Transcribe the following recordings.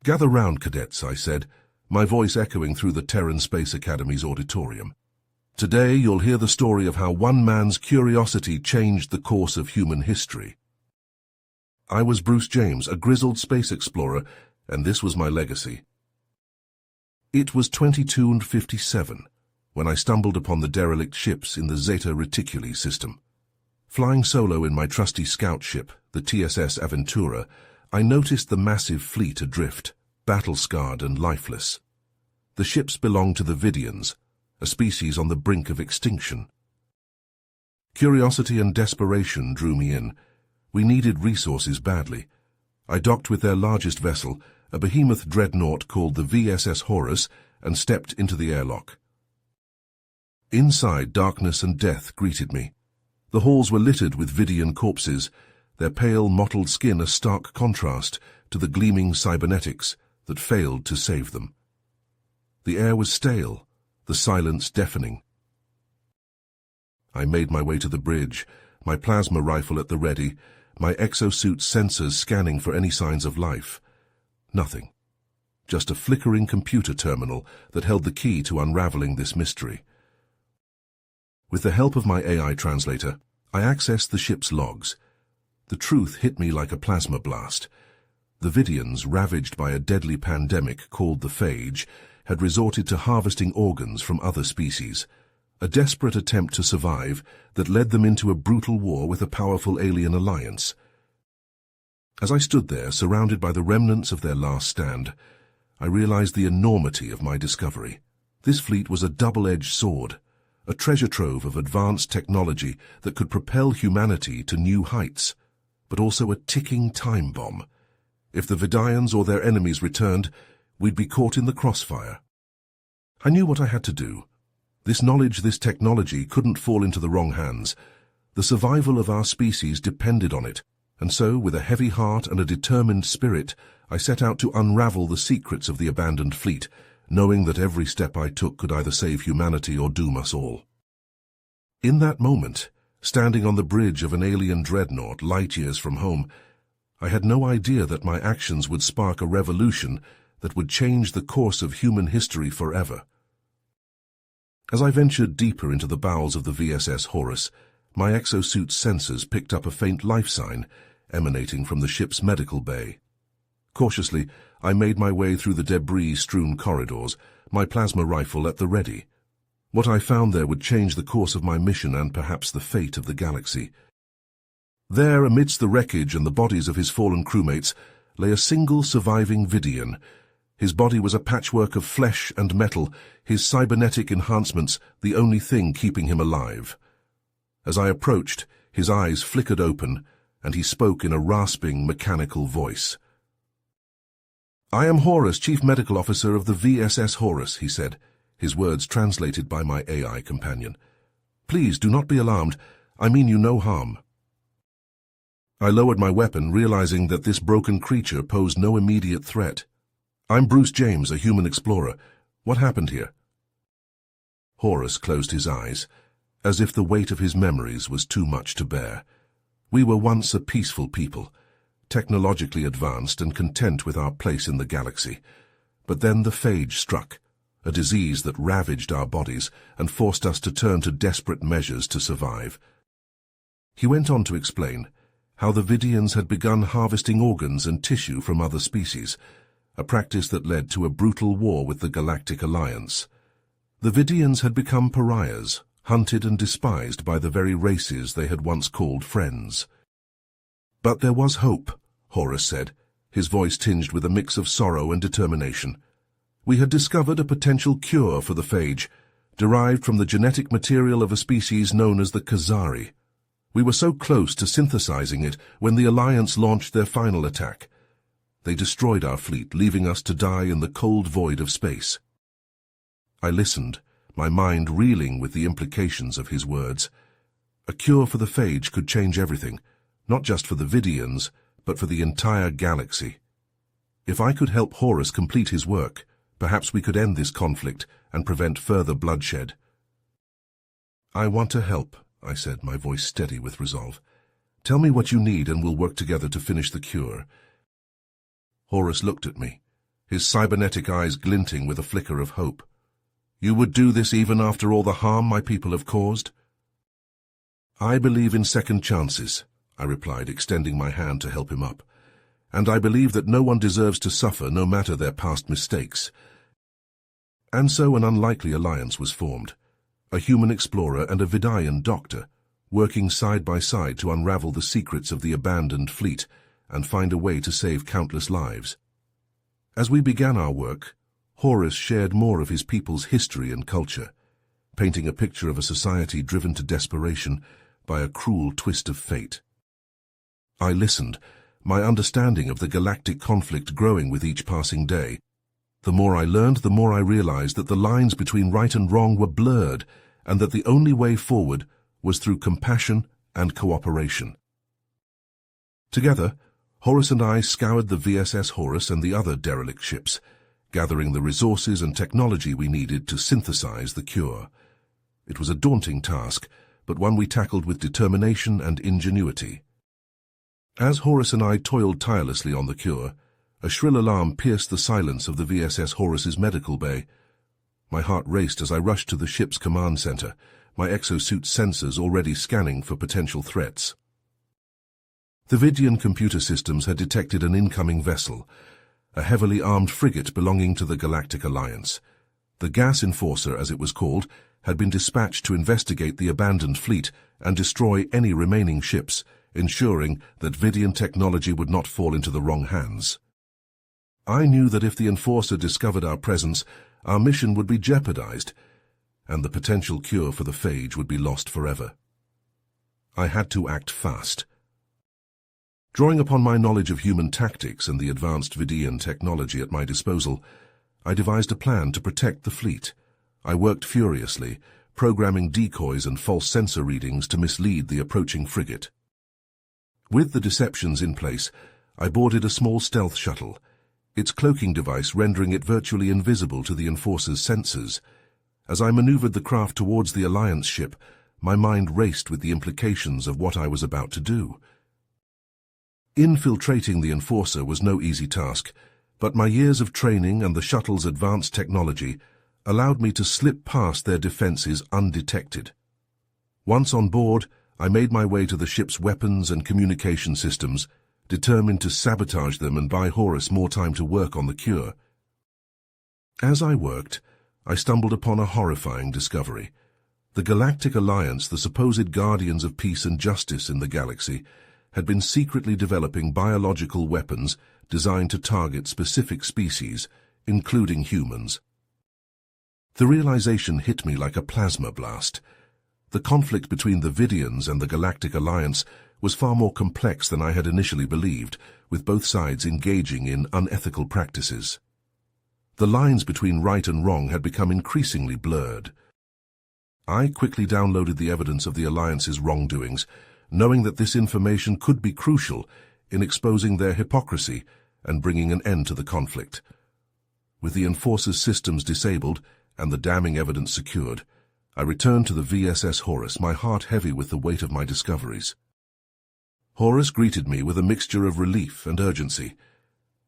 "Gather round, cadets," I said, my voice echoing through the Terran Space Academy's auditorium. "Today you'll hear the story of how one man's curiosity changed the course of human history." I was Bruce James, a grizzled space explorer, and this was my legacy. It was 2257 when I stumbled upon the derelict ships in the Zeta Reticuli system. Flying solo in my trusty scout ship, the TSS Aventura, I noticed the massive fleet adrift, battle-scarred and lifeless. The ships belonged to the Vidians, a species on the brink of extinction. Curiosity and desperation drew me in. We needed resources badly. I docked with their largest vessel, a behemoth dreadnought called the VSS Horus, and stepped into the airlock. Inside, darkness and death greeted me. The halls were littered with Vidian corpses, their pale, mottled skin a stark contrast to the gleaming cybernetics that failed to save them. The air was stale, the silence deafening. I made my way to the bridge, my plasma rifle at the ready, my exosuit sensors scanning for any signs of life. Nothing. Just a flickering computer terminal that held the key to unraveling this mystery. With the help of my AI translator, I accessed the ship's logs. The truth hit me like a plasma blast. The Vidians, ravaged by a deadly pandemic called the phage, had resorted to harvesting organs from other species, a desperate attempt to survive that led them into a brutal war with a powerful alien alliance. As I stood there, surrounded by the remnants of their last stand, I realized the enormity of my discovery. This fleet was a double-edged sword, a treasure trove of advanced technology that could propel humanity to new heights, but also a ticking time bomb. If the Vidians or their enemies returned, we'd be caught in the crossfire. I knew what I had to do. This knowledge, this technology couldn't fall into the wrong hands. The survival of our species depended on it, and so, with a heavy heart and a determined spirit, I set out to unravel the secrets of the abandoned fleet, knowing that every step I took could either save humanity or doom us all. In that moment, standing on the bridge of an alien dreadnought light years from home, I had no idea that my actions would spark a revolution that would change the course of human history forever. As I ventured deeper into the bowels of the VSS Horus, my exosuit's sensors picked up a faint life sign emanating from the ship's medical bay. Cautiously, I made my way through the debris-strewn corridors, my plasma rifle at the ready. What I found there would change the course of my mission and perhaps the fate of the galaxy. There, amidst the wreckage and the bodies of his fallen crewmates, lay a single surviving Vidian. His body was a patchwork of flesh and metal, his cybernetic enhancements the only thing keeping him alive. As I approached, his eyes flickered open, and he spoke in a rasping, mechanical voice. "I am Horus, Chief Medical Officer of the VSS Horus," he said, his words translated by my AI companion. "Please do not be alarmed. I mean you no harm." I lowered my weapon, realizing that this broken creature posed no immediate threat. "I'm Bruce James, a human explorer. What happened here?" Horus closed his eyes, as if the weight of his memories was too much to bear. We were once a peaceful people, technologically advanced and content with our place in the galaxy. But then the phage struck, a disease that ravaged our bodies and forced us to turn to desperate measures to survive. He went on to explain how the Vidians had begun harvesting organs and tissue from other species, a practice that led to a brutal war with the Galactic Alliance. The Vidians had become pariahs, hunted and despised by the very races they had once called friends. But there was hope, Horus said, his voice tinged with a mix of sorrow and determination. We had discovered a potential cure for the phage, derived from the genetic material of a species known as the Khazari. We were so close to synthesizing it when the Alliance launched their final attack. They destroyed our fleet, leaving us to die in the cold void of space. I listened, my mind reeling with the implications of his words. A cure for the phage could change everything, not just for the Vidians, but for the entire galaxy. If I could help Horus complete his work, perhaps we could end this conflict and prevent further bloodshed. I want to help, I said, my voice steady with resolve. Tell me what you need and we'll work together to finish the cure. Horus looked at me, his cybernetic eyes glinting with a flicker of hope. "You would do this even after all the harm my people have caused?" "I believe in second chances," I replied, extending my hand to help him up. "And I believe that no one deserves to suffer, no matter their past mistakes." And so an unlikely alliance was formed. A human explorer and a Vidayan doctor, working side by side to unravel the secrets of the abandoned fleet and find a way to save countless lives. As we began our work, Horus shared more of his people's history and culture, painting a picture of a society driven to desperation by a cruel twist of fate. I listened, my understanding of the galactic conflict growing with each passing day. The more I learned, the more I realized that the lines between right and wrong were blurred, and that the only way forward was through compassion and cooperation. Together, Horus and I scoured the VSS Horus and the other derelict ships, gathering the resources and technology we needed to synthesize the cure. It was a daunting task, but one we tackled with determination and ingenuity. As Horus and I toiled tirelessly on the cure, a shrill alarm pierced the silence of the VSS Horus's medical bay. My heart raced as I rushed to the ship's command center, my exosuit sensors already scanning for potential threats. The Vidian computer systems had detected an incoming vessel, a heavily armed frigate belonging to the Galactic Alliance. The Gas Enforcer, as it was called, had been dispatched to investigate the abandoned fleet and destroy any remaining ships, ensuring that Vidian technology would not fall into the wrong hands. I knew that if the Enforcer discovered our presence, our mission would be jeopardized, and the potential cure for the phage would be lost forever. I had to act fast. Drawing upon my knowledge of human tactics and the advanced Vidian technology at my disposal, I devised a plan to protect the fleet. I worked furiously, programming decoys and false sensor readings to mislead the approaching frigate. With the deceptions in place, I boarded a small stealth shuttle, its cloaking device rendering it virtually invisible to the Enforcer's sensors. As I maneuvered the craft towards the Alliance ship, my mind raced with the implications of what I was about to do. Infiltrating the Enforcer was no easy task, but my years of training and the shuttle's advanced technology allowed me to slip past their defenses undetected. Once on board, I made my way to the ship's weapons and communication systems, determined to sabotage them and buy Horus more time to work on the cure. As I worked, I stumbled upon a horrifying discovery. The Galactic Alliance, the supposed guardians of peace and justice in the galaxy, had been secretly developing biological weapons designed to target specific species, including humans. The realization hit me like a plasma blast. The conflict between the Vidians and the Galactic Alliance was far more complex than I had initially believed, with both sides engaging in unethical practices. The lines between right and wrong had become increasingly blurred. I quickly downloaded the evidence of the Alliance's wrongdoings, knowing that this information could be crucial in exposing their hypocrisy and bringing an end to the conflict. With the Enforcer's systems disabled and the damning evidence secured, I returned to the VSS Horus, my heart heavy with the weight of my discoveries. Horus greeted me with a mixture of relief and urgency.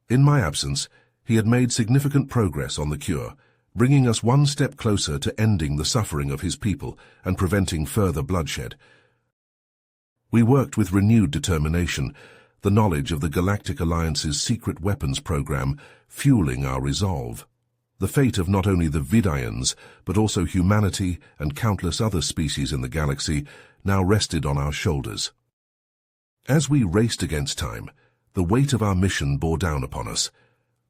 In my absence, he had made significant progress on the cure, bringing us one step closer to ending the suffering of his people and preventing further bloodshed. We worked with renewed determination, the knowledge of the Galactic Alliance's secret weapons program fueling our resolve. The fate of not only the Vidians, but also humanity and countless other species in the galaxy now rested on our shoulders. As we raced against time, the weight of our mission bore down upon us.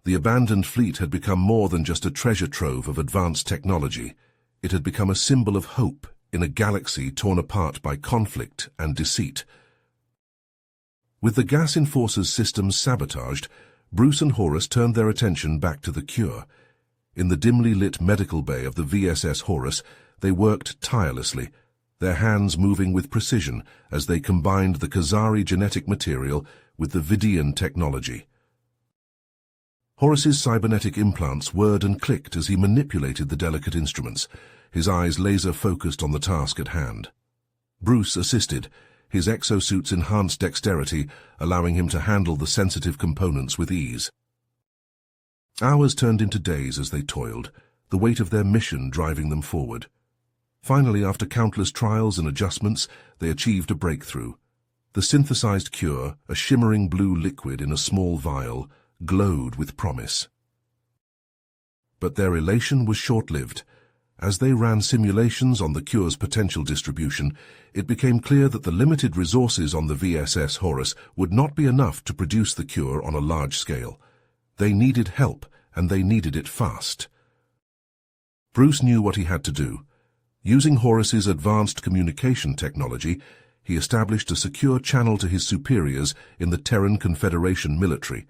The abandoned fleet had become more than just a treasure trove of advanced technology. It had become a symbol of hope in a galaxy torn apart by conflict and deceit. With the Gas Enforcer's systems sabotaged, Bruce and Horus turned their attention back to the cure. In the dimly lit medical bay of the VSS Horus, they worked tirelessly, their hands moving with precision as they combined the Khazari genetic material with the Vidian technology. Horus's cybernetic implants whirred and clicked as he manipulated the delicate instruments, his eyes laser-focused on the task at hand. Bruce assisted, his exosuit's enhanced dexterity allowing him to handle the sensitive components with ease. Hours turned into days as they toiled, the weight of their mission driving them forward. Finally, after countless trials and adjustments, they achieved a breakthrough. The synthesized cure, a shimmering blue liquid in a small vial, glowed with promise. But their elation was short-lived. As they ran simulations on the cure's potential distribution, it became clear that the limited resources on the VSS Horus would not be enough to produce the cure on a large scale. They needed help, and they needed it fast. Bruce knew what he had to do. Using Horus's advanced communication technology, he established a secure channel to his superiors in the Terran Confederation military.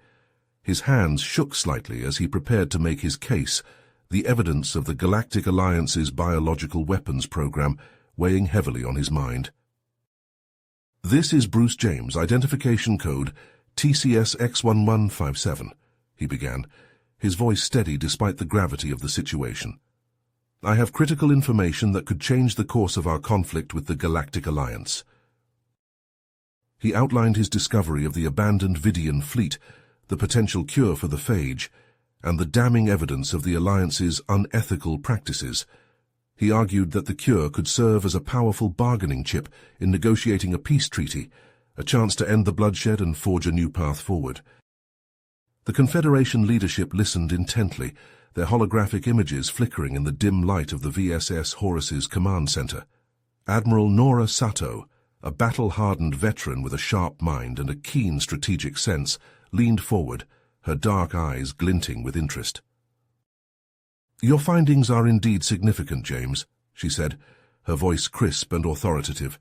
His hands shook slightly as he prepared to make his case, the evidence of the Galactic Alliance's biological weapons program weighing heavily on his mind. "This is Bruce James, identification code TCS-X1157, he began, his voice steady despite the gravity of the situation. "I have critical information that could change the course of our conflict with the Galactic Alliance." He outlined his discovery of the abandoned Vidian fleet, the potential cure for the phage, and the damning evidence of the Alliance's unethical practices. He argued that the cure could serve as a powerful bargaining chip in negotiating a peace treaty, a chance to end the bloodshed and forge a new path forward. The Confederation leadership listened intently, their holographic images flickering in the dim light of the VSS Horus's command center. Admiral Nora Sato, a battle-hardened veteran with a sharp mind and a keen strategic sense, leaned forward, her dark eyes glinting with interest. "Your findings are indeed significant, James," she said, her voice crisp and authoritative.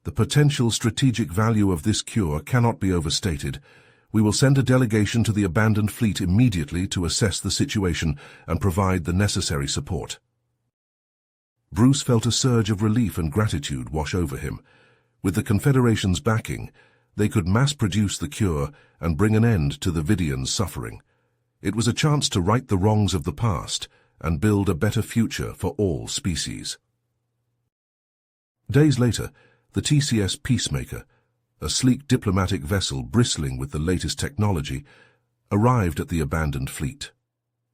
"The potential strategic value of this cure cannot be overstated. We will send a delegation to the abandoned fleet immediately to assess the situation and provide the necessary support." Bruce felt a surge of relief and gratitude wash over him. With the Confederation's backing, they could mass-produce the cure and bring an end to the Vidians' suffering. It was a chance to right the wrongs of the past and build a better future for all species. Days later, the TCS Peacemaker, a sleek diplomatic vessel bristling with the latest technology, arrived at the abandoned fleet.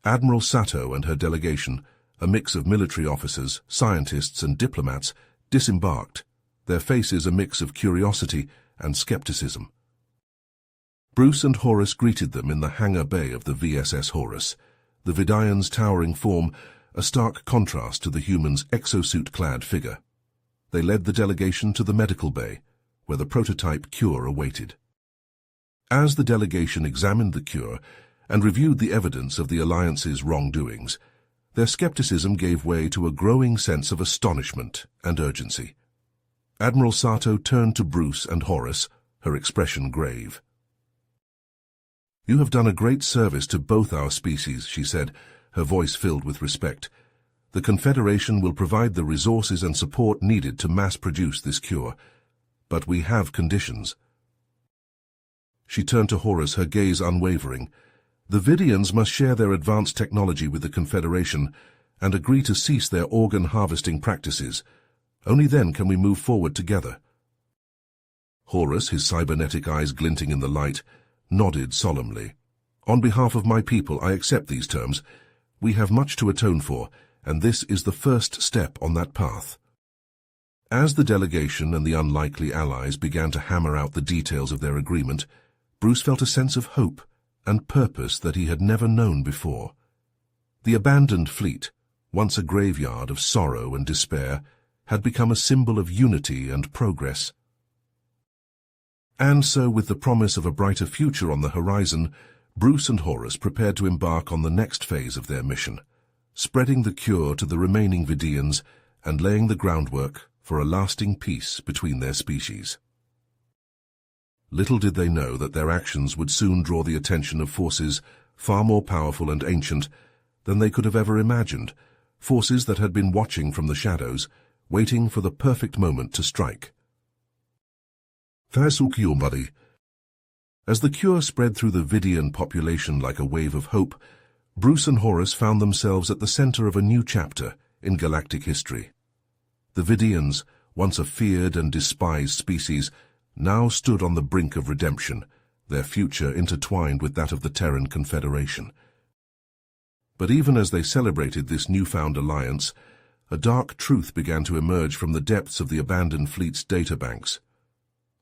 Admiral Sato and her delegation, a mix of military officers, scientists, and diplomats, disembarked, their faces a mix of curiosity and skepticism. Bruce and Horus greeted them in the hangar bay of the VSS Horus, the Vidian's towering form a stark contrast to the human's exosuit-clad figure. They led the delegation to the medical bay, where the prototype cure awaited. As the delegation examined the cure and reviewed the evidence of the Alliance's wrongdoings, their skepticism gave way to a growing sense of astonishment and urgency. Admiral Sato turned to Bruce and Horus, her expression grave. "You have done a great service to both our species," she said, her voice filled with respect. "The Confederation will provide the resources and support needed to mass-produce this cure. But we have conditions." She turned to Horus, her gaze unwavering. "The Vidians must share their advanced technology with the Confederation and agree to cease their organ harvesting practices. Only then can we move forward together." Horus, his cybernetic eyes glinting in the light, nodded solemnly. "On behalf of my people, I accept these terms. We have much to atone for, and this is the first step on that path." As the delegation and the unlikely allies began to hammer out the details of their agreement, Bruce felt a sense of hope and purpose that he had never known before. The abandoned fleet, once a graveyard of sorrow and despair, had become a symbol of unity and progress. And so, with the promise of a brighter future on the horizon, Bruce and Horus prepared to embark on the next phase of their mission, spreading the cure to the remaining Vidians and laying the groundwork for a lasting peace between their species. Little did they know that their actions would soon draw the attention of forces far more powerful and ancient than they could have ever imagined, forces that had been watching from the shadows, waiting for the perfect moment to strike. As the cure spread through the Vidian population like a wave of hope, Bruce and Horus found themselves at the center of a new chapter in galactic history. The Vidians, once a feared and despised species, now stood on the brink of redemption, their future intertwined with that of the Terran Confederation. But even as they celebrated this newfound alliance, a dark truth began to emerge from the depths of the abandoned fleet's databanks.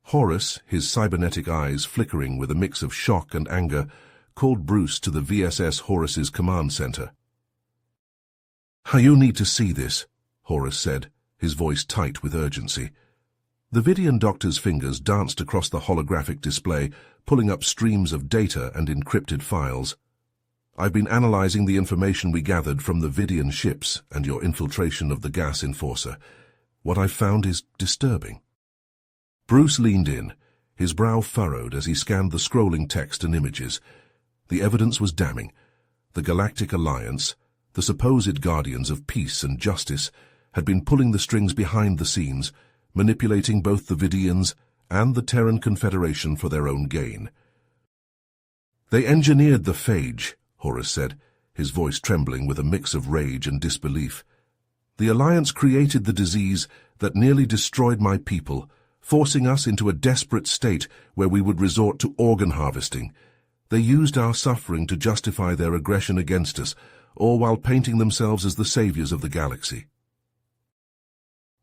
Horus, his cybernetic eyes flickering with a mix of shock and anger, called Bruce to the VSS Horus's command center. "You need to see this," Horus said, his voice tight with urgency. The Vidian doctor's fingers danced across the holographic display, pulling up streams of data and encrypted files. "I've been analyzing the information we gathered from the Vidian ships and your infiltration of the gas enforcer. What I've found is disturbing." Bruce leaned in, his brow furrowed as he scanned the scrolling text and images. The evidence was damning. The Galactic Alliance, the supposed guardians of peace and justice, had been pulling the strings behind the scenes, manipulating both the Vidians and the Terran Confederation for their own gain. "They engineered the phage," Horus said, his voice trembling with a mix of rage and disbelief. "The Alliance created the disease that nearly destroyed my people, forcing us into a desperate state where we would resort to organ harvesting. They used our suffering to justify their aggression against us, all while painting themselves as the saviors of the galaxy."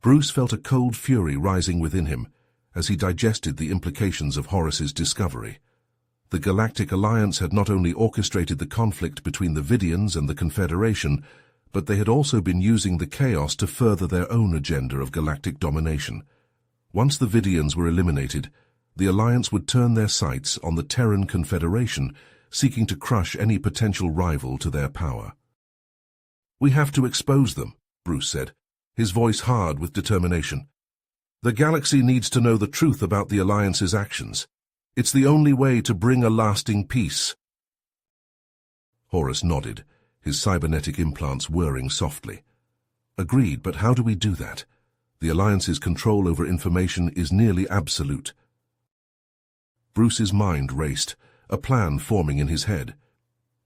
Bruce felt a cold fury rising within him as he digested the implications of Horus's discovery. The Galactic Alliance had not only orchestrated the conflict between the Vidians and the Confederation, but they had also been using the chaos to further their own agenda of galactic domination. Once the Vidians were eliminated, the Alliance would turn their sights on the Terran Confederation, seeking to crush any potential rival to their power. "We have to expose them," Bruce said, his voice hard with determination. "The galaxy needs to know the truth about the Alliance's actions. It's the only way to bring a lasting peace." Horus nodded, his cybernetic implants whirring softly. "Agreed, but how do we do that? The Alliance's control over information is nearly absolute." Bruce's mind raced, a plan forming in his head.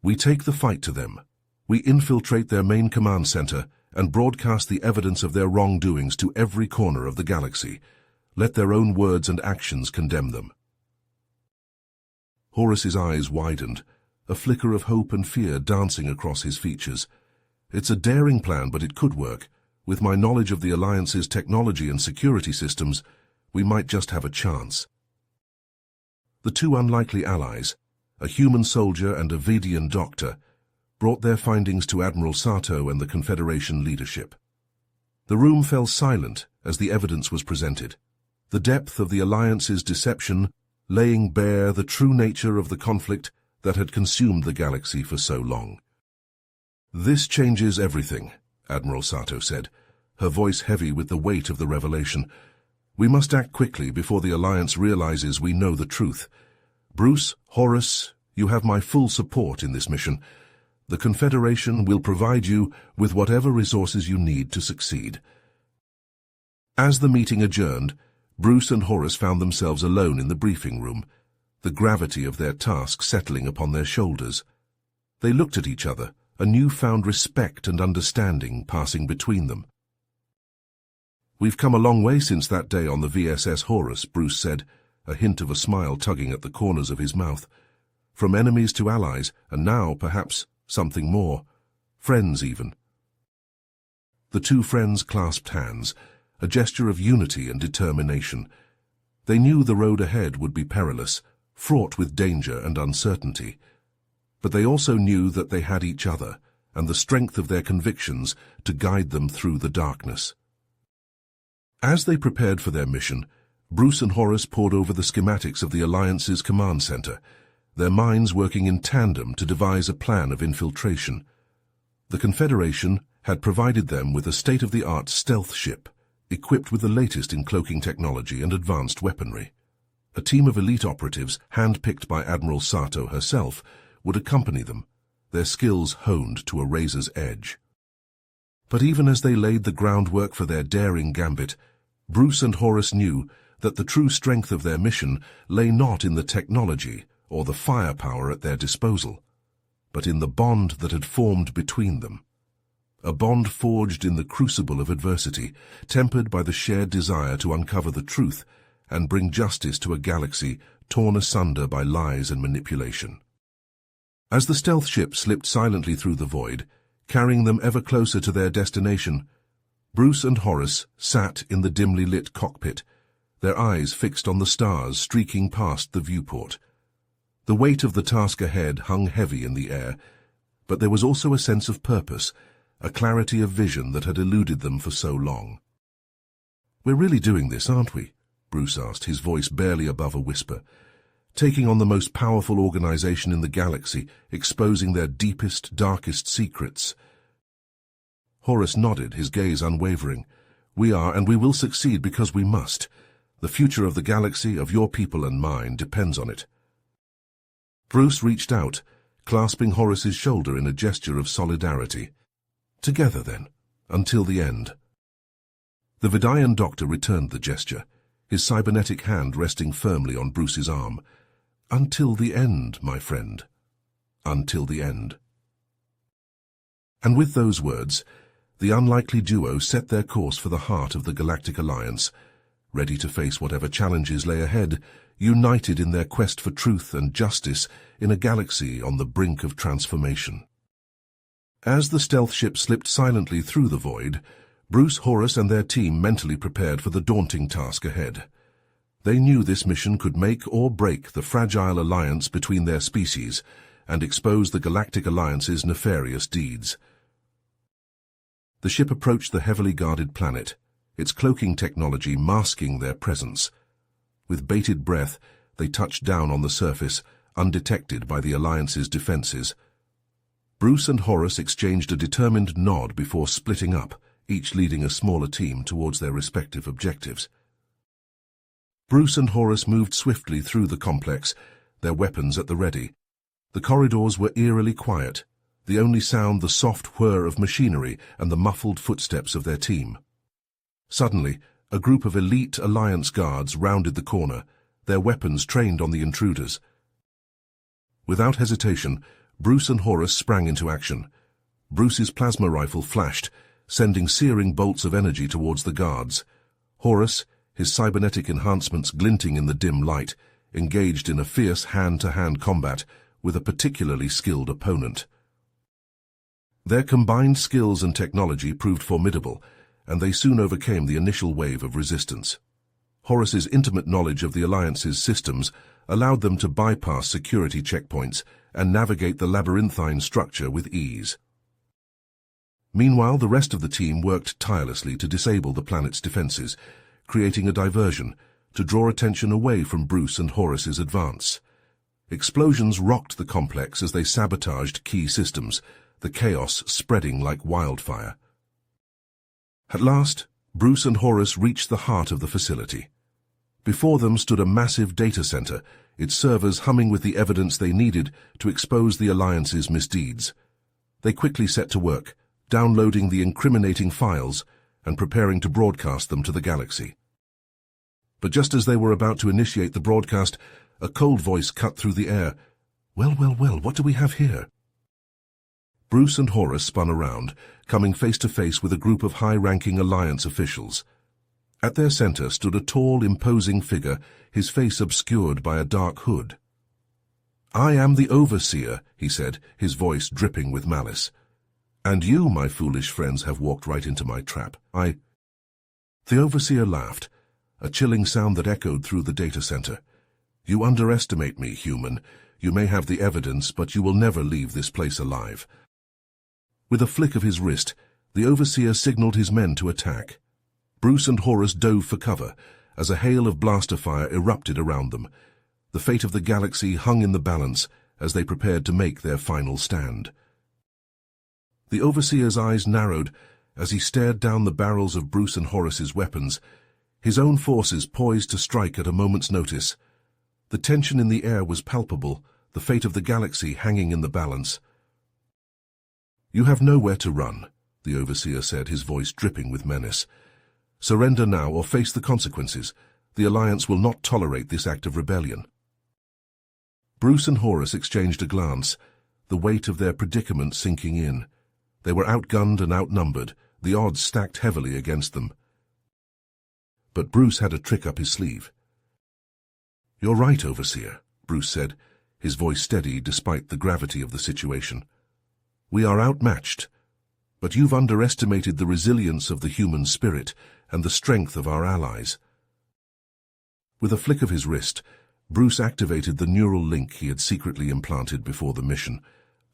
"We take the fight to them. We infiltrate their main command center and broadcast the evidence of their wrongdoings to every corner of the galaxy. Let their own words and actions condemn them." Horus's eyes widened, a flicker of hope and fear dancing across his features. "It's a daring plan, but it could work. With my knowledge of the Alliance's technology and security systems, we might just have a chance." The two unlikely allies, a human soldier and a Vidian doctor, brought their findings to Admiral Sato and the Confederation leadership. The room fell silent as the evidence was presented. The depth of the Alliance's deception, laying bare the true nature of the conflict that had consumed the galaxy for so long. "This changes everything," Admiral Sato said, her voice heavy with the weight of the revelation. "We must act quickly before the Alliance realizes we know the truth. Bruce, Horus, you have my full support in this mission. The Confederation will provide you with whatever resources you need to succeed." As the meeting adjourned, Bruce and Horus found themselves alone in the briefing room, the gravity of their task settling upon their shoulders. They looked at each other, a newfound respect and understanding passing between them. "We've come a long way since that day on the VSS Horus," Bruce said, a hint of a smile tugging at the corners of his mouth. "From enemies to allies, and now, perhaps, something more. Friends, even." The two friends clasped hands, a gesture of unity and determination. They knew the road ahead would be perilous, fraught with danger and uncertainty. But they also knew that they had each other and the strength of their convictions to guide them through the darkness. As they prepared for their mission, Bruce and Horus pored over the schematics of the Alliance's command center, their minds working in tandem to devise a plan of infiltration. The Confederation had provided them with a state-of-the-art stealth ship, equipped with the latest in cloaking technology and advanced weaponry. A team of elite operatives, hand-picked by Admiral Sato herself, would accompany them, their skills honed to a razor's edge. But even as they laid the groundwork for their daring gambit, Bruce and Horus knew that the true strength of their mission lay not in the technology or the firepower at their disposal, but in the bond that had formed between them. A bond forged in the crucible of adversity, tempered by the shared desire to uncover the truth and bring justice to a galaxy torn asunder by lies and manipulation. As the stealth ship slipped silently through the void, carrying them ever closer to their destination, Bruce and Horace sat in the dimly lit cockpit, their eyes fixed on the stars streaking past the viewport. The weight of the task ahead hung heavy in the air, but there was also a sense of purpose, a clarity of vision that had eluded them for so long. "We're really doing this, aren't we?" Bruce asked, his voice barely above a whisper. "Taking on the most powerful organization in the galaxy, exposing their deepest, darkest secrets." Horace nodded, his gaze unwavering. "We are, and we will succeed because we must. The future of the galaxy, of your people and mine, depends on it." Bruce reached out, clasping Horace's shoulder in a gesture of solidarity. "Together, then, until the end." The Vidayan doctor returned the gesture, his cybernetic hand resting firmly on Bruce's arm. "Until the end, my friend. Until the end." And with those words, the unlikely duo set their course for the heart of the Galactic Alliance, ready to face whatever challenges lay ahead, united in their quest for truth and justice in a galaxy on the brink of transformation. As the stealth ship slipped silently through the void, Bruce, Horace, and their team mentally prepared for the daunting task ahead. They knew this mission could make or break the fragile alliance between their species and expose the Galactic Alliance's nefarious deeds. The ship approached the heavily guarded planet, its cloaking technology masking their presence. With bated breath, they touched down on the surface, undetected by the Alliance's defenses. Bruce and Horace exchanged a determined nod before splitting up, each leading a smaller team towards their respective objectives. Bruce and Horace moved swiftly through the complex, their weapons at the ready. The corridors were eerily quiet, the only sound the soft whir of machinery and the muffled footsteps of their team. Suddenly, a group of elite Alliance guards rounded the corner, their weapons trained on the intruders. Without hesitation, Bruce and Horace sprang into action. Bruce's plasma rifle flashed, sending searing bolts of energy towards the guards. Horace, his cybernetic enhancements glinting in the dim light, engaged in a fierce hand-to-hand combat with a particularly skilled opponent. Their combined skills and technology proved formidable, and they soon overcame the initial wave of resistance. Horace's intimate knowledge of the Alliance's systems allowed them to bypass security checkpoints and navigate the labyrinthine structure with ease. Meanwhile, the rest of the team worked tirelessly to disable the planet's defenses, creating a diversion to draw attention away from Bruce and Horace's advance. Explosions rocked the complex as they sabotaged key systems, the chaos spreading like wildfire. At last, Bruce and Horace reached the heart of the facility. Before them stood a massive data center, its servers humming with the evidence they needed to expose the Alliance's misdeeds. They quickly set to work, downloading the incriminating files and preparing to broadcast them to the galaxy. But just as they were about to initiate the broadcast, a cold voice cut through the air. Well, what do we have here?" Bruce and Horace spun around, coming face to face with a group of high-ranking Alliance officials. At their center stood a tall, imposing figure, his face obscured by a dark hood. "I am the Overseer," he said, his voice dripping with malice. "And you, my foolish friends, have walked right into my trap. The Overseer laughed, a chilling sound that echoed through the data center. "You underestimate me, human. You may have the evidence, but you will never leave this place alive." With a flick of his wrist, the Overseer signaled his men to attack. Bruce and Horace dove for cover as a hail of blaster fire erupted around them. The fate of the galaxy hung in the balance as they prepared to make their final stand. The Overseer's eyes narrowed as he stared down the barrels of Bruce and Horace's weapons, his own forces poised to strike at a moment's notice. The tension in the air was palpable, the fate of the galaxy hanging in the balance. "You have nowhere to run," the Overseer said, his voice dripping with menace. "Surrender now or face the consequences. The Alliance will not tolerate this act of rebellion." Bruce and Horace exchanged a glance, the weight of their predicament sinking in. They were outgunned and outnumbered, the odds stacked heavily against them. But Bruce had a trick up his sleeve. "You're right, Overseer," Bruce said, his voice steady despite the gravity of the situation. "We are outmatched, but you've underestimated the resilience of the human spirit and the strength of our allies." With a flick of his wrist, Bruce activated the neural link he had secretly implanted before the mission,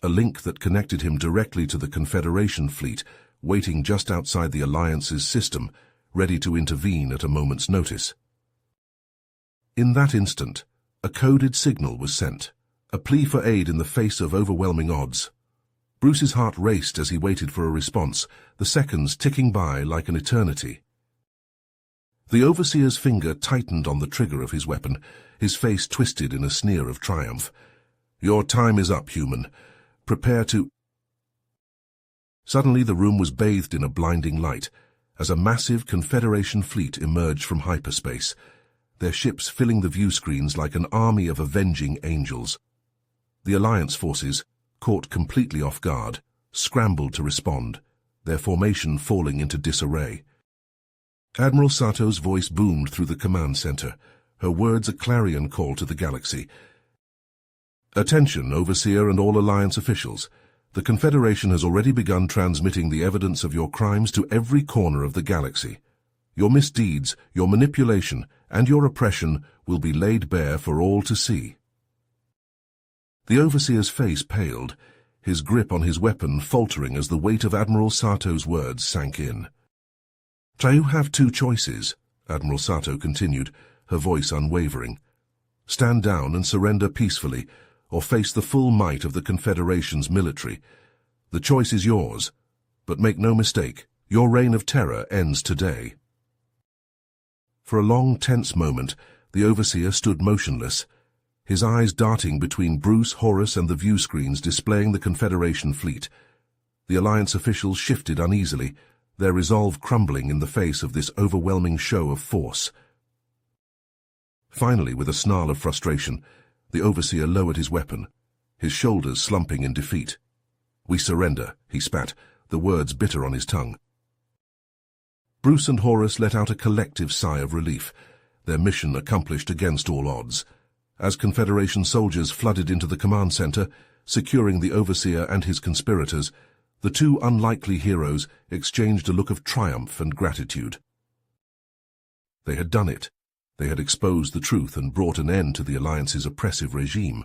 a link that connected him directly to the Confederation fleet waiting just outside the Alliance's system, ready to intervene at a moment's notice. In that instant, a coded signal was sent, a plea for aid in the face of overwhelming odds. Bruce's heart raced as he waited for a response, the seconds ticking by like an eternity. The Overseer's finger tightened on the trigger of his weapon, his face twisted in a sneer of triumph. "Your time is up, human. Prepare to—" Suddenly the room was bathed in a blinding light, as a massive Confederation fleet emerged from hyperspace, their ships filling the view screens like an army of avenging angels. The Alliance forces, caught completely off guard, scrambled to respond, their formation falling into disarray. Admiral Sato's voice boomed through the command center, her words a clarion call to the galaxy. "Attention, Overseer and all Alliance officials. The Confederation has already begun transmitting the evidence of your crimes to every corner of the galaxy. Your misdeeds, your manipulation, and your oppression will be laid bare for all to see." The Overseer's face paled, his grip on his weapon faltering as the weight of Admiral Sato's words sank in. "You have two choices," Admiral Sato continued, her voice unwavering. "Stand down and surrender peacefully, or face the full might of the Confederation's military. The choice is yours, but make no mistake, your reign of terror ends today." For a long, tense moment, the Overseer stood motionless, his eyes darting between Bruce, Horus, and the view screens displaying the Confederation fleet. The Alliance officials shifted uneasily, their resolve crumbling in the face of this overwhelming show of force. Finally, with a snarl of frustration, the Overseer lowered his weapon, his shoulders slumping in defeat. "We surrender," he spat, the words bitter on his tongue. Bruce and Horus let out a collective sigh of relief, their mission accomplished against all odds. As Confederation soldiers flooded into the command center, securing the Overseer and his conspirators, the two unlikely heroes exchanged a look of triumph and gratitude. They had done it. They had exposed the truth and brought an end to the Alliance's oppressive regime.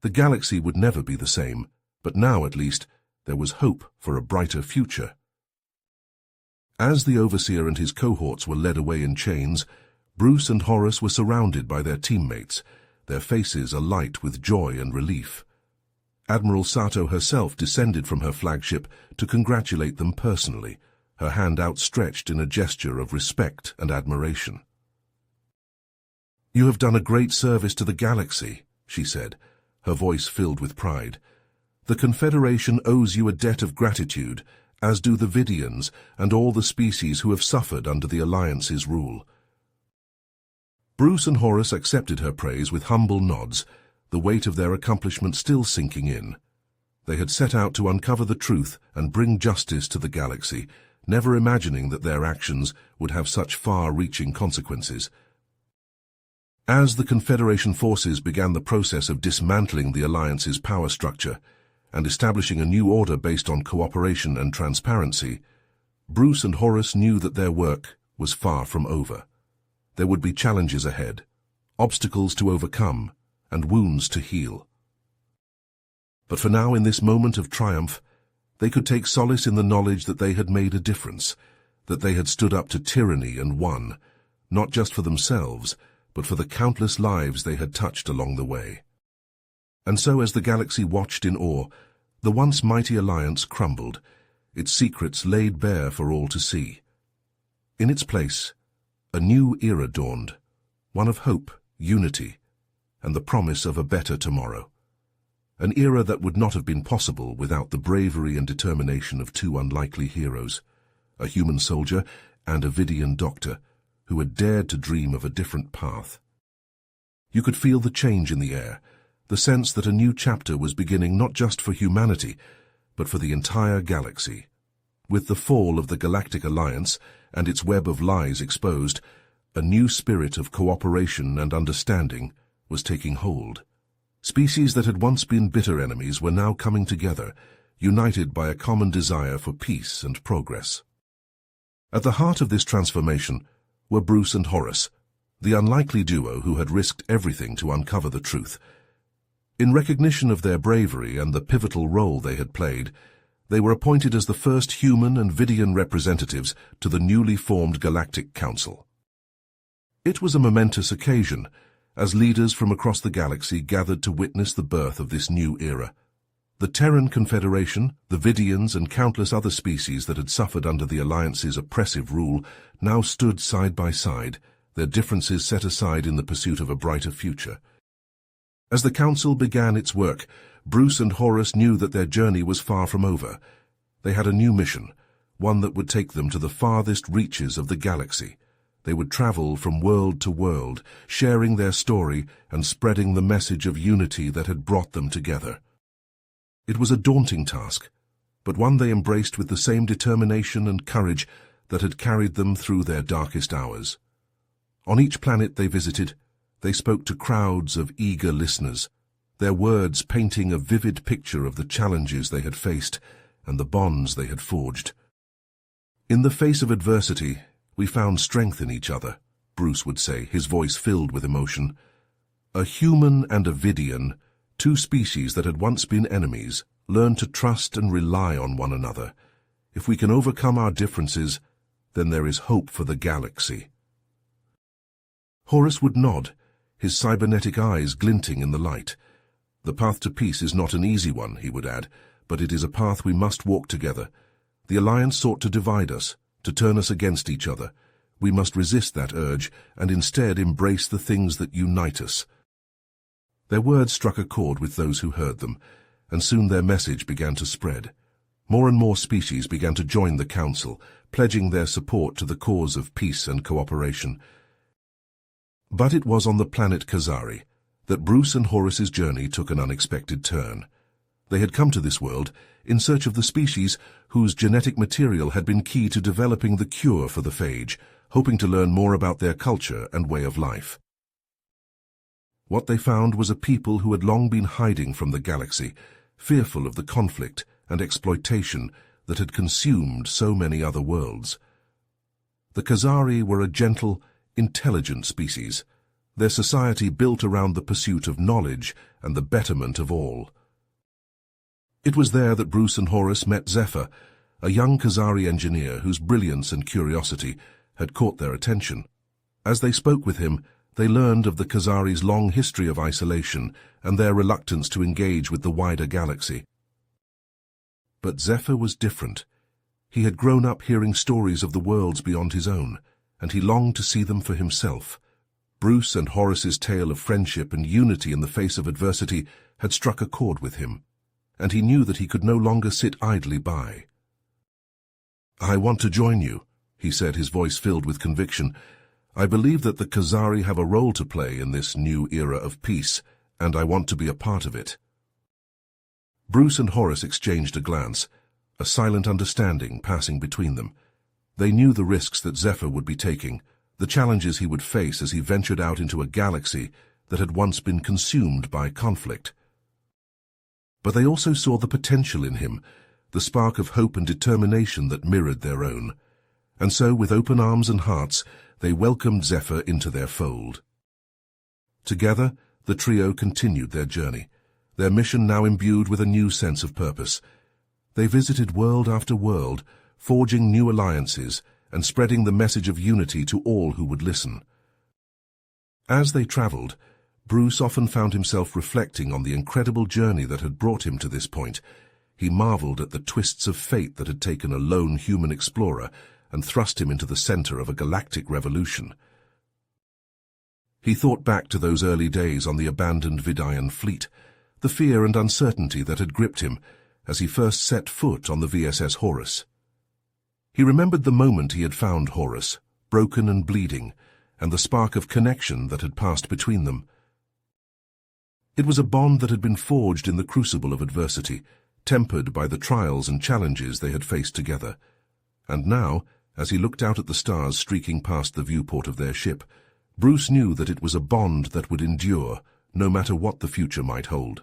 The galaxy would never be the same, but now, at least, there was hope for a brighter future. As the Overseer and his cohorts were led away in chains, Bruce and Horus were surrounded by their teammates, their faces alight with joy and relief. Admiral Sato herself descended from her flagship to congratulate them personally, her hand outstretched in a gesture of respect and admiration. "You have done a great service to the galaxy," she said, her voice filled with pride. "The Confederation owes you a debt of gratitude, as do the Vidians and all the species who have suffered under the Alliance's rule." Bruce and Horus accepted her praise with humble nods, the weight of their accomplishment still sinking in. They had set out to uncover the truth and bring justice to the galaxy, never imagining that their actions would have such far-reaching consequences. As the Confederation forces began the process of dismantling the Alliance's power structure and establishing a new order based on cooperation and transparency, Bruce and Horus knew that their work was far from over. There would be challenges ahead, obstacles to overcome, and wounds to heal. But for now, in this moment of triumph, they could take solace in the knowledge that they had made a difference, that they had stood up to tyranny and won, not just for themselves, but for the countless lives they had touched along the way. And so, as the galaxy watched in awe, the once mighty Alliance crumbled, its secrets laid bare for all to see. In its place, a new era dawned, one of hope, unity, and the promise of a better tomorrow. An era that would not have been possible without the bravery and determination of two unlikely heroes, a human soldier and a Vidian doctor, who had dared to dream of a different path. You could feel the change in the air, the sense that a new chapter was beginning not just for humanity, but for the entire galaxy. With the fall of the Galactic Alliance and its web of lies exposed, a new spirit of cooperation and understanding was taking hold. Species that had once been bitter enemies were now coming together, united by a common desire for peace and progress. At the heart of this transformation were Bruce and Horace, the unlikely duo who had risked everything to uncover the truth. In recognition of their bravery and the pivotal role they had played, they were appointed as the first human and Vidian representatives to the newly formed Galactic Council. It was a momentous occasion, as leaders from across the galaxy gathered to witness the birth of this new era. The Terran Confederation, the Vidians, and countless other species that had suffered under the Alliance's oppressive rule now stood side by side, their differences set aside in the pursuit of a brighter future. As the Council began its work, Bruce and Horace knew that their journey was far from over. They had a new mission, one that would take them to the farthest reaches of the galaxy. They would travel from world to world, sharing their story and spreading the message of unity that had brought them together. It was a daunting task, but one they embraced with the same determination and courage that had carried them through their darkest hours. On each planet they visited, they spoke to crowds of eager listeners, their words painting a vivid picture of the challenges they had faced and the bonds they had forged. In the face of adversity, we found strength in each other, Bruce would say, his voice filled with emotion. A human and a Vidian, two species that had once been enemies, learned to trust and rely on one another. If we can overcome our differences, then there is hope for the galaxy. Horace would nod, his cybernetic eyes glinting in the light. The path to peace is not an easy one, he would add, but it is a path we must walk together. The Alliance sought to divide us, to turn us against each other. We must resist that urge and instead embrace the things that unite us. Their words struck a chord with those who heard them, and soon their message began to spread. More and more species began to join the Council, pledging their support to the cause of peace and cooperation. But it was on the planet Kazari that Bruce and Horace's journey took an unexpected turn. They had come to this world in search of the species whose genetic material had been key to developing the cure for the phage, hoping to learn more about their culture and way of life. What they found was a people who had long been hiding from the galaxy, fearful of the conflict and exploitation that had consumed so many other worlds. The Kazari were a gentle, intelligent species, their society built around the pursuit of knowledge and the betterment of all. It was there that Bruce and Horace met Zephyr, a young Kazari engineer whose brilliance and curiosity had caught their attention. As they spoke with him, they learned of the Kazari's long history of isolation and their reluctance to engage with the wider galaxy. But Zephyr was different. He had grown up hearing stories of the worlds beyond his own, and he longed to see them for himself. Bruce and Horace's tale of friendship and unity in the face of adversity had struck a chord with him, and he knew that he could no longer sit idly by. "I want to join you," he said, his voice filled with conviction. "I believe that the Kazari have a role to play in this new era of peace, and I want to be a part of it." Bruce and Horace exchanged a glance, a silent understanding passing between them. They knew the risks that Zephyr would be taking, the challenges he would face as he ventured out into a galaxy that had once been consumed by conflict. But they also saw the potential in him, the spark of hope and determination that mirrored their own. And so, with open arms and hearts, they welcomed Zephyr into their fold. Together, the trio continued their journey, their mission now imbued with a new sense of purpose. They visited world after world, forging new alliances and spreading the message of unity to all who would listen. As they traveled, Bruce often found himself reflecting on the incredible journey that had brought him to this point. He marveled at the twists of fate that had taken a lone human explorer and thrust him into the center of a galactic revolution. He thought back to those early days on the abandoned Vidian fleet, the fear and uncertainty that had gripped him as he first set foot on the VSS Horus. He remembered the moment he had found Horus, broken and bleeding, and the spark of connection that had passed between them. It was a bond that had been forged in the crucible of adversity, tempered by the trials and challenges they had faced together. And now, as he looked out at the stars streaking past the viewport of their ship, Bruce knew that it was a bond that would endure, no matter what the future might hold.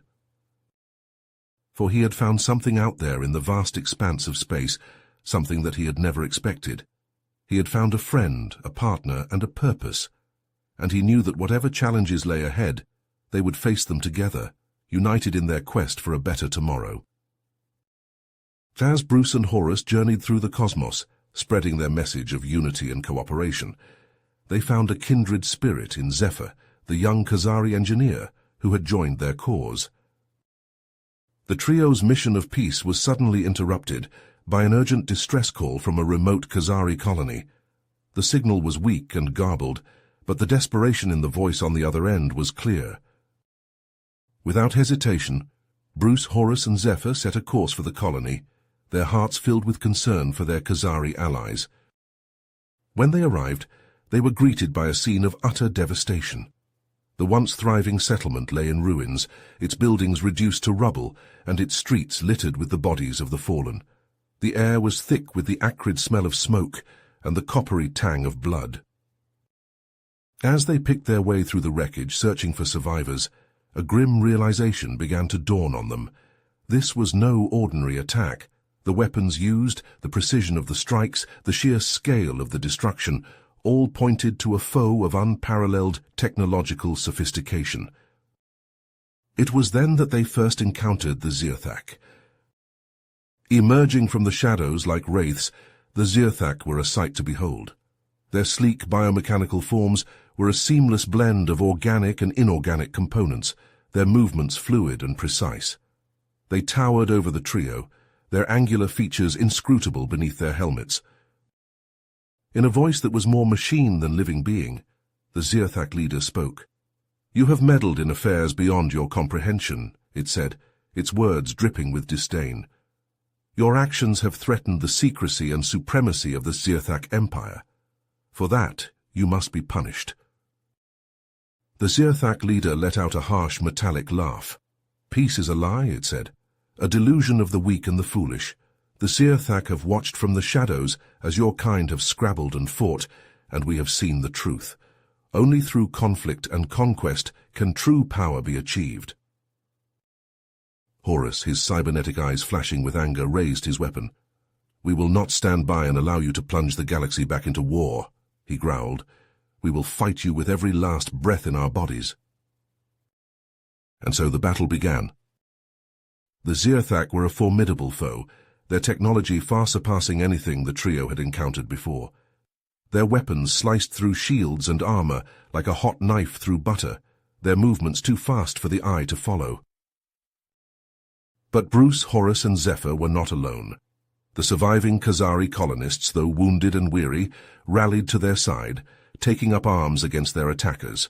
For he had found something out there in the vast expanse of space, something that he had never expected. He had found a friend, a partner, and a purpose, and he knew that whatever challenges lay ahead, they would face them together, united in their quest for a better tomorrow. As Bruce and Horus journeyed through the cosmos, spreading their message of unity and cooperation, they found a kindred spirit in Zephyr, the young Khazari engineer who had joined their cause. The trio's mission of peace was suddenly interrupted by an urgent distress call from a remote Khazari colony. The signal was weak and garbled, but the desperation in the voice on the other end was clear. Without hesitation, Bruce, Horus, and Zephyr set a course for the colony, their hearts filled with concern for their Khazari allies. When they arrived, they were greeted by a scene of utter devastation. The once thriving settlement lay in ruins, its buildings reduced to rubble, and its streets littered with the bodies of the fallen. The air was thick with the acrid smell of smoke and the coppery tang of blood. As they picked their way through the wreckage, searching for survivors, a grim realization began to dawn on them. This was no ordinary attack. The weapons used, the precision of the strikes, the sheer scale of the destruction, all pointed to a foe of unparalleled technological sophistication. It was then that they first encountered the Zirthak. Emerging from the shadows like wraiths, the Zirthak were a sight to behold. Their sleek biomechanical forms were a seamless blend of organic and inorganic components, their movements fluid and precise. They towered over the trio, their angular features inscrutable beneath their helmets. In a voice that was more machine than living being, the Zirthak leader spoke. "You have meddled in affairs beyond your comprehension," it said, its words dripping with disdain. "Your actions have threatened the secrecy and supremacy of the Zirthak Empire. For that, you must be punished." The Zirthak leader let out a harsh metallic laugh. "Peace is a lie," it said, "a delusion of the weak and the foolish. The Zirthak have watched from the shadows as your kind have scrabbled and fought, and we have seen the truth. Only through conflict and conquest can true power be achieved." Horus, his cybernetic eyes flashing with anger, raised his weapon. "We will not stand by and allow you to plunge the galaxy back into war," he growled. "We will fight you with every last breath in our bodies." And so the battle began. The Zirthak were a formidable foe, their technology far surpassing anything the trio had encountered before. Their weapons sliced through shields and armor like a hot knife through butter, their movements too fast for the eye to follow. But Bruce, Horus, and Zephyr were not alone. The surviving Khazari colonists, though wounded and weary, rallied to their side, taking up arms against their attackers.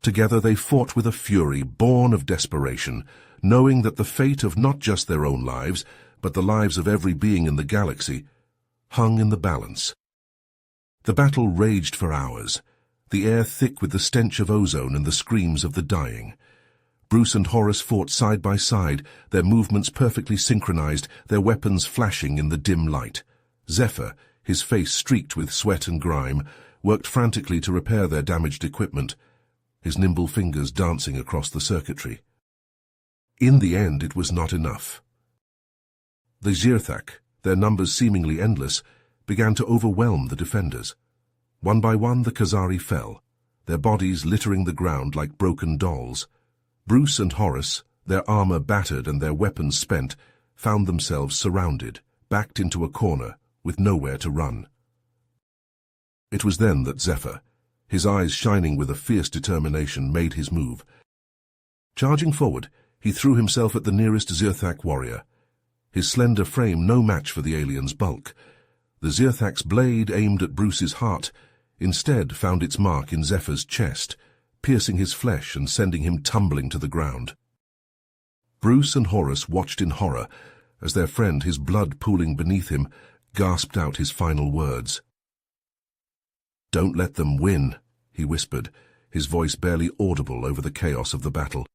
Together they fought with a fury born of desperation, knowing that the fate of not just their own lives, but the lives of every being in the galaxy, hung in the balance. The battle raged for hours, the air thick with the stench of ozone and the screams of the dying. Bruce and Horus fought side by side, their movements perfectly synchronized, their weapons flashing in the dim light. Zephyr, his face streaked with sweat and grime, worked frantically to repair their damaged equipment, his nimble fingers dancing across the circuitry. In the end, it was not enough. The Zirthak, their numbers seemingly endless, began to overwhelm the defenders. One by one the Khazari fell, their bodies littering the ground like broken dolls. Bruce and Horus, their armor battered and their weapons spent, found themselves surrounded, backed into a corner, with nowhere to run. It was then that Zephyr, his eyes shining with a fierce determination, made his move. Charging forward, he threw himself at the nearest Zirthak warrior, his slender frame no match for the alien's bulk. The Zirthak's blade, aimed at Bruce's heart, instead found its mark in Zephyr's chest, piercing his flesh and sending him tumbling to the ground. Bruce and Horus watched in horror as their friend, his blood pooling beneath him, gasped out his final words. "Don't let them win," he whispered, his voice barely audible over the chaos of the battle.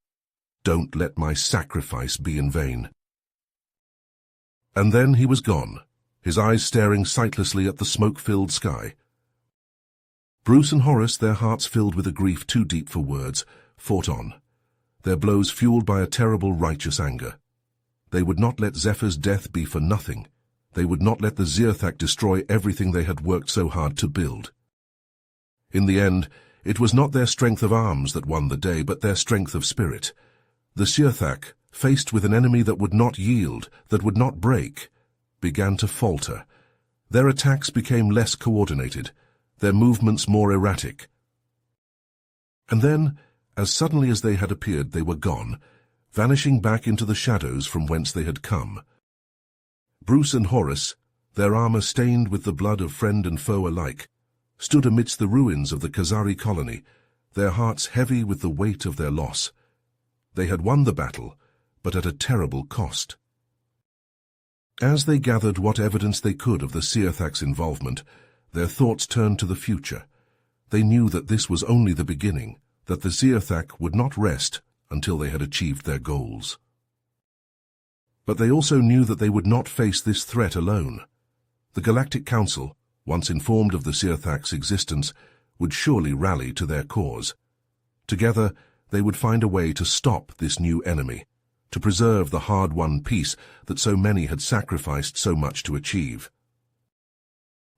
"Don't let my sacrifice be in vain." And then he was gone, his eyes staring sightlessly at the smoke-filled sky. Bruce and Horus, their hearts filled with a grief too deep for words, fought on. their blows fueled by a terrible righteous anger. They would not let Zephyr's death be for nothing. They would not let the Zearthak destroy everything they had worked so hard to build. In the end, it was not their strength of arms that won the day, but their strength of spirit. The Zearthak, faced with an enemy that would not yield, that would not break, began to falter. Their attacks became less coordinated, their movements more erratic. And then, as suddenly as they had appeared, they were gone, vanishing back into the shadows from whence they had come. Bruce and Horace, their armor stained with the blood of friend and foe alike, stood amidst the ruins of the Khazari colony, their hearts heavy with the weight of their loss. They had won the battle, but at a terrible cost. As they gathered what evidence they could of the Zearthak's involvement, their thoughts turned to the future. They knew that this was only the beginning, that the Zearthak would not rest until they had achieved their goals. But they also knew that they would not face this threat alone. The Galactic Council, once informed of the Zearthak's existence, would surely rally to their cause. Together, they would find a way to stop this new enemy, to preserve the hard-won peace that so many had sacrificed so much to achieve.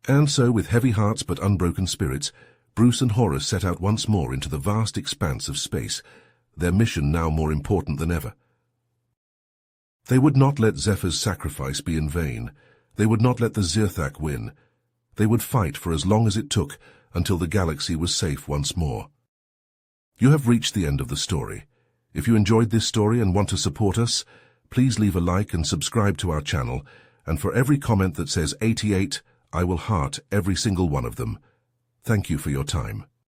And so, with heavy hearts but unbroken spirits, Bruce and Horace set out once more into the vast expanse of space, their mission now more important than ever. They would not let Zephyr's sacrifice be in vain. They would not let the Zearthak win. They would fight for as long as it took until the galaxy was safe once more. You have reached the end of the story. If you enjoyed this story and want to support us, please leave a like and subscribe to our channel, and for every comment that says 88, I will heart every single one of them. Thank you for your time.